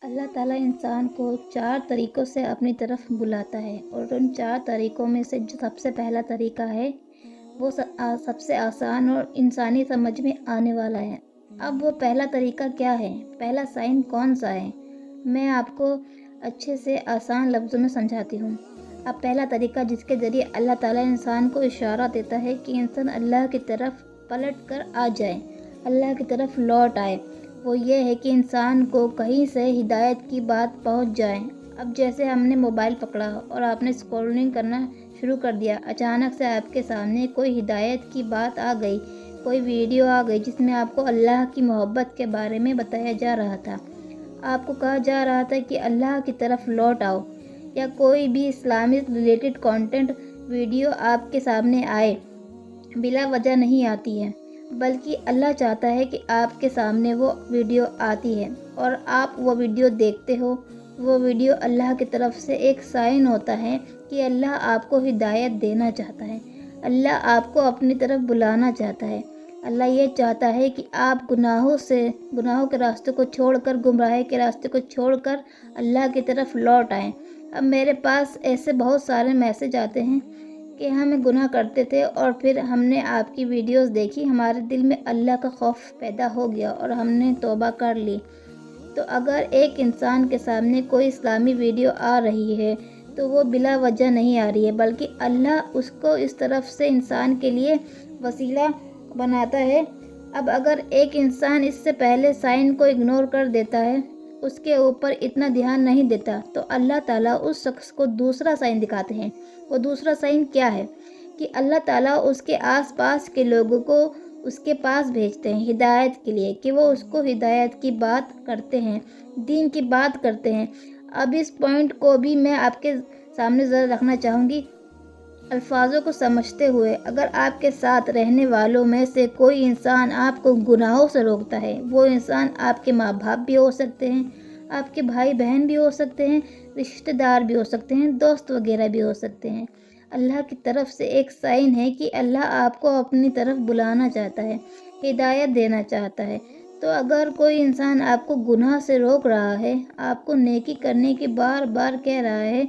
اللہ تعالیٰ انسان کو 4 طریقوں سے اپنی طرف بلاتا ہے، اور ان 4 طریقوں میں سے جو سب سے پہلا طریقہ ہے وہ سب سے آسان اور انسانی سمجھ میں آنے والا ہے۔ اب وہ پہلا طریقہ کیا ہے؟ پہلا سائن کون سا ہے؟ میں آپ کو اچھے سے آسان لفظوں میں سمجھاتی ہوں۔ اب پہلا طریقہ جس کے ذریعے اللہ تعالیٰ انسان کو اشارہ دیتا ہے کہ انسان اللہ کی طرف پلٹ کر آ جائے، اللہ کی طرف لوٹ آئے، وہ یہ ہے کہ انسان کو کہیں سے ہدایت کی بات پہنچ جائے۔ اب جیسے ہم نے موبائل پکڑا اور آپ نے اسکرولنگ کرنا شروع کر دیا، اچانک سے آپ کے سامنے کوئی ہدایت کی بات آ گئی، کوئی ویڈیو آ گئی جس میں آپ کو اللہ کی محبت کے بارے میں بتایا جا رہا تھا، آپ کو کہا جا رہا تھا کہ اللہ کی طرف لوٹ آؤ، یا کوئی بھی اسلامک ریلیٹڈ کانٹینٹ ویڈیو آپ کے سامنے آئے۔ بلا وجہ نہیں آتی ہے، بلکہ اللہ چاہتا ہے کہ آپ کے سامنے وہ ویڈیو آتی ہے اور آپ وہ ویڈیو دیکھتے ہو۔ وہ ویڈیو اللہ کی طرف سے ایک سائن ہوتا ہے کہ اللہ آپ کو ہدایت دینا چاہتا ہے، اللہ آپ کو اپنی طرف بلانا چاہتا ہے۔ اللہ یہ چاہتا ہے کہ آپ گناہوں کے راستے کو چھوڑ کر، گمراہی کے راستے کو چھوڑ کر اللہ کی طرف لوٹ آئیں۔ اب میرے پاس ایسے بہت سارے میسج آتے ہیں کہ ہم گناہ کرتے تھے اور پھر ہم نے آپ کی ویڈیوز دیکھی، ہمارے دل میں اللہ کا خوف پیدا ہو گیا اور ہم نے توبہ کر لی۔ تو اگر ایک انسان کے سامنے کوئی اسلامی ویڈیو آ رہی ہے تو وہ بلا وجہ نہیں آ رہی ہے، بلکہ اللہ اس کو اس طرف سے انسان کے لیے وسیلہ بناتا ہے۔ اب اگر ایک انسان اس سے پہلے سائن کو اگنور کر دیتا ہے، اس کے اوپر اتنا دھیان نہیں دیتا، تو اللہ تعالیٰ اس شخص کو دوسرا سائن دکھاتے ہیں۔ وہ دوسرا سائن کیا ہے؟ کہ اللہ تعالیٰ اس کے آس پاس کے لوگوں کو اس کے پاس بھیجتے ہیں ہدایت کے لیے، کہ وہ اس کو ہدایت کی بات کرتے ہیں، دین کی بات کرتے ہیں۔ اب اس پوائنٹ کو بھی میں آپ کے سامنے ذرا رکھنا چاہوں گی الفاظوں کو سمجھتے ہوئے۔ اگر آپ کے ساتھ رہنے والوں میں سے کوئی انسان آپ کو گناہوں سے روکتا ہے، وہ انسان آپ کے ماں باپ بھی ہو سکتے ہیں، آپ کے بھائی بہن بھی ہو سکتے ہیں، رشتہ دار بھی ہو سکتے ہیں، دوست وغیرہ بھی ہو سکتے ہیں۔ اللہ کی طرف سے ایک سائن ہے کہ اللہ آپ کو اپنی طرف بلانا چاہتا ہے، ہدایت دینا چاہتا ہے۔ تو اگر کوئی انسان آپ کو گناہ سے روک رہا ہے، آپ کو نیکی کرنے کی بار بار کہہ رہا ہے،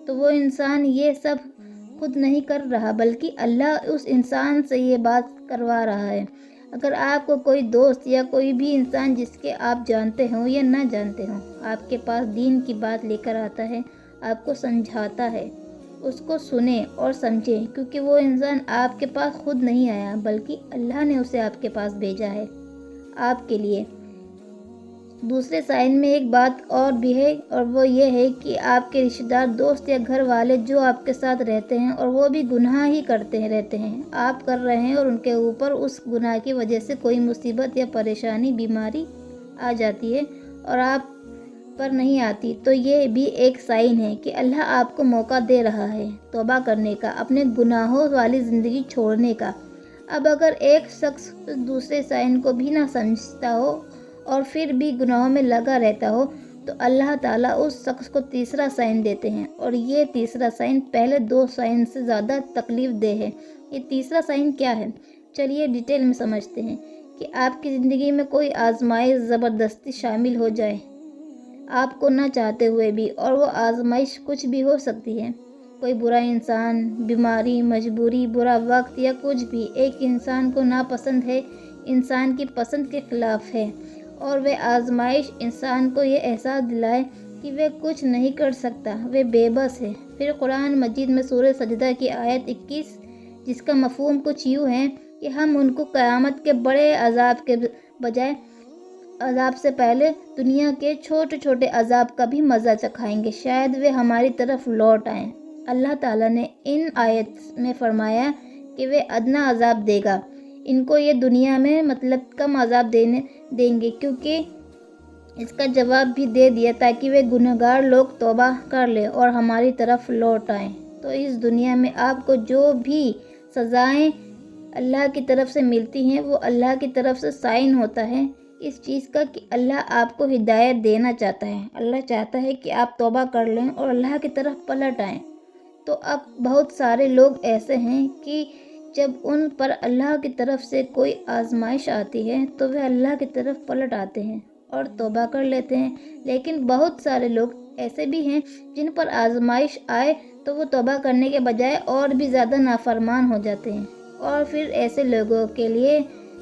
تو وہ انسان یہ سب خود نہیں کر رہا، بلکہ اللہ اس انسان سے یہ بات کروا رہا ہے۔ اگر آپ کو کوئی دوست یا کوئی بھی انسان جس کے آپ جانتے ہوں یا نہ جانتے ہوں، آپ کے پاس دین کی بات لے کر آتا ہے، آپ کو سمجھاتا ہے، اس کو سنیں اور سمجھیں، کیونکہ وہ انسان آپ کے پاس خود نہیں آیا، بلکہ اللہ نے اسے آپ کے پاس بھیجا ہے آپ کے لیے۔ دوسرے سائن میں ایک بات اور بھی ہے، اور وہ یہ ہے کہ آپ کے رشتہ دار، دوست یا گھر والے جو آپ کے ساتھ رہتے ہیں اور وہ بھی گناہ ہی کرتے رہتے ہیں، آپ کر رہے ہیں اور ان کے اوپر اس گناہ کی وجہ سے کوئی مصیبت یا پریشانی، بیماری آ جاتی ہے اور آپ پر نہیں آتی، تو یہ بھی ایک سائن ہے کہ اللہ آپ کو موقع دے رہا ہے توبہ کرنے کا، اپنے گناہوں والی زندگی چھوڑنے کا۔ اب اگر ایک شخص دوسرے سائن کو بھی نہ سمجھتا ہو اور پھر بھی گناہوں میں لگا رہتا ہو، تو اللہ تعالیٰ اس شخص کو تیسرا سائن دیتے ہیں، اور یہ تیسرا سائن پہلے 2 سائن سے زیادہ تکلیف دہ ہے۔ یہ تیسرا سائن کیا ہے؟ چلیے ڈیٹیل میں سمجھتے ہیں۔ کہ آپ کی زندگی میں کوئی آزمائش زبردستی شامل ہو جائے، آپ کو نہ چاہتے ہوئے بھی، اور وہ آزمائش کچھ بھی ہو سکتی ہے، کوئی برا انسان، بیماری، مجبوری، برا وقت یا کچھ بھی، ایک انسان کو ناپسند ہے، انسان کی پسند کے خلاف ہے، اور وہ آزمائش انسان کو یہ احساس دلائے کہ وہ کچھ نہیں کر سکتا، وہ بے بس ہے۔ پھر قرآن مجید میں سورہ سجدہ کی آیت 21، جس کا مفہوم کچھ یوں ہے کہ ہم ان کو قیامت کے بڑے عذاب کے بجائے عذاب سے پہلے دنیا کے چھوٹے چھوٹے عذاب کا بھی مزہ چکھائیں گے، شاید وہ ہماری طرف لوٹ آئیں۔ اللہ تعالیٰ نے ان آیت میں فرمایا کہ وہ ادنا عذاب دے گا، ان کو یہ دنیا میں کم عذاب دیں گے، کیونکہ اس کا جواب بھی دے دیا تاکہ وہ گنہگار لوگ توبہ کر لیں اور ہماری طرف لوٹ آئیں۔ تو اس دنیا میں آپ کو جو بھی سزائیں اللہ کی طرف سے ملتی ہیں، وہ اللہ کی طرف سے سائن ہوتا ہے اس چیز کا کہ اللہ آپ کو ہدایت دینا چاہتا ہے، اللہ چاہتا ہے کہ آپ توبہ کر لیں اور اللہ کی طرف پلٹ آئیں۔ تو اب بہت سارے لوگ ایسے ہیں کہ جب ان پر اللہ کی طرف سے کوئی آزمائش آتی ہے تو وہ اللہ کی طرف پلٹ آتے ہیں اور توبہ کر لیتے ہیں، لیکن بہت سارے لوگ ایسے بھی ہیں جن پر آزمائش آئے تو وہ توبہ کرنے کے بجائے اور بھی زیادہ نافرمان ہو جاتے ہیں، اور پھر ایسے لوگوں کے لیے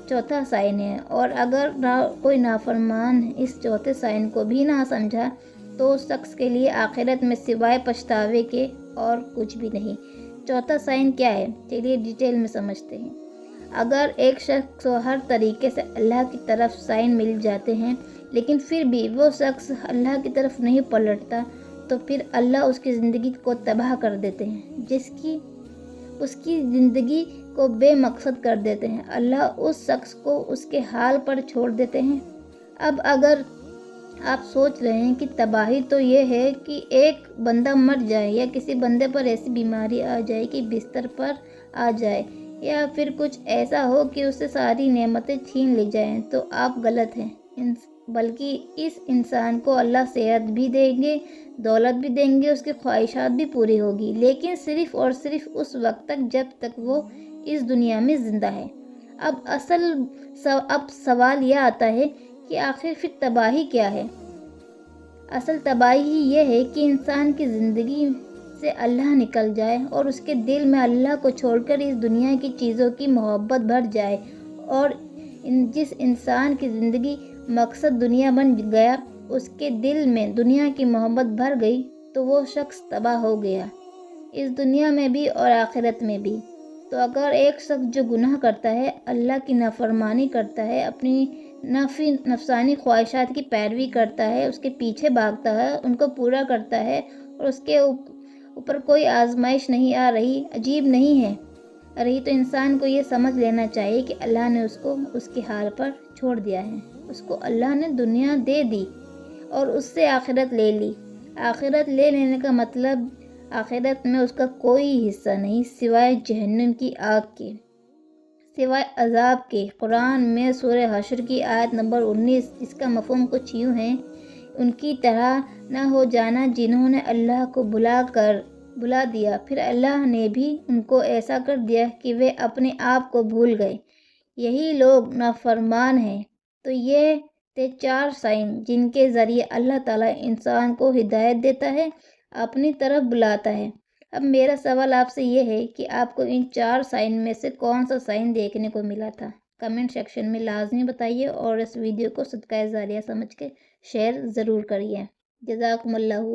چوتھا سائن ہے، اور اگر کوئی نافرمان اس چوتھے سائن کو بھی نہ سمجھا تو اس شخص کے لیے آخرت میں سوائے پچھتاوے کے اور کچھ بھی نہیں۔ چوتھا سائن کیا ہے؟ چلیے ڈیٹیل میں سمجھتے ہیں۔ اگر ایک شخص کو ہر طریقے سے اللہ کی طرف سائن مل جاتے ہیں لیکن پھر بھی وہ شخص اللہ کی طرف نہیں پلٹتا تو پھر اللہ اس کی زندگی کو تباہ کر دیتے ہیں، اس کی زندگی کو بے مقصد کر دیتے ہیں۔ اللہ اس شخص کو اس کے حال پر چھوڑ دیتے ہیں۔ اب اگر آپ سوچ رہے ہیں کہ تباہی تو یہ ہے کہ ایک بندہ مر جائے یا کسی بندے پر ایسی بیماری آ جائے کہ بستر پر آ جائے یا پھر کچھ ایسا ہو کہ اس سے ساری نعمتیں چھین لی جائیں، تو آپ غلط ہیں۔ بلکہ اس انسان کو اللہ صحت بھی دیں گے، دولت بھی دیں گے، اس کی خواہشات بھی پوری ہوگی، لیکن صرف اور صرف اس وقت تک جب تک وہ اس دنیا میں زندہ ہے۔ اب سوال یہ آتا ہے کہ آخر پھر تباہی کیا ہے؟ اصل تباہی یہ ہے کہ انسان کی زندگی سے اللہ نکل جائے اور اس کے دل میں اللہ کو چھوڑ کر اس دنیا کی چیزوں کی محبت بھر جائے، اور جس انسان کی زندگی مقصد دنیا بن گیا، اس کے دل میں دنیا کی محبت بھر گئی تو وہ شخص تباہ ہو گیا، اس دنیا میں بھی اور آخرت میں بھی۔ تو اگر ایک شخص جو گناہ کرتا ہے، اللہ کی نافرمانی کرتا ہے، اپنی نفسانی خواہشات کی پیروی کرتا ہے، اس کے پیچھے بھاگتا ہے، ان کو پورا کرتا ہے، اور اس کے اوپر کوئی آزمائش نہیں آ رہی، عجیب نہیں ہے رہی، تو انسان کو یہ سمجھ لینا چاہیے کہ اللہ نے اس کو اس کے حال پر چھوڑ دیا ہے۔ اس کو اللہ نے دنیا دے دی اور اس سے آخرت لے لی۔ آخرت لے لینے کا مطلب آخرت میں اس کا کوئی حصہ نہیں سوائے جہنم کی آگ کے، سوائے عذاب کے۔ قرآن میں سورہ حشر کی آیت نمبر 19، اس کا مفہوم کچھ یوں ہے: ان کی طرح نہ ہو جانا جنہوں نے اللہ کو بھلا دیا، پھر اللہ نے بھی ان کو ایسا کر دیا کہ وہ اپنے آپ کو بھول گئے، یہی لوگ نافرمان ہیں۔ تو یہ تھے 4 سائن جن کے ذریعے اللہ تعالیٰ انسان کو ہدایت دیتا ہے، اپنی طرف بلاتا ہے۔ اب میرا سوال آپ سے یہ ہے کہ آپ کو ان 4 سائن میں سے کون سا سائن دیکھنے کو ملا تھا؟ کمنٹ سیکشن میں لازمی بتائیے، اور اس ویڈیو کو صدقہ جاریہ سمجھ کے شیئر ضرور کریے۔ جزاکم اللہ۔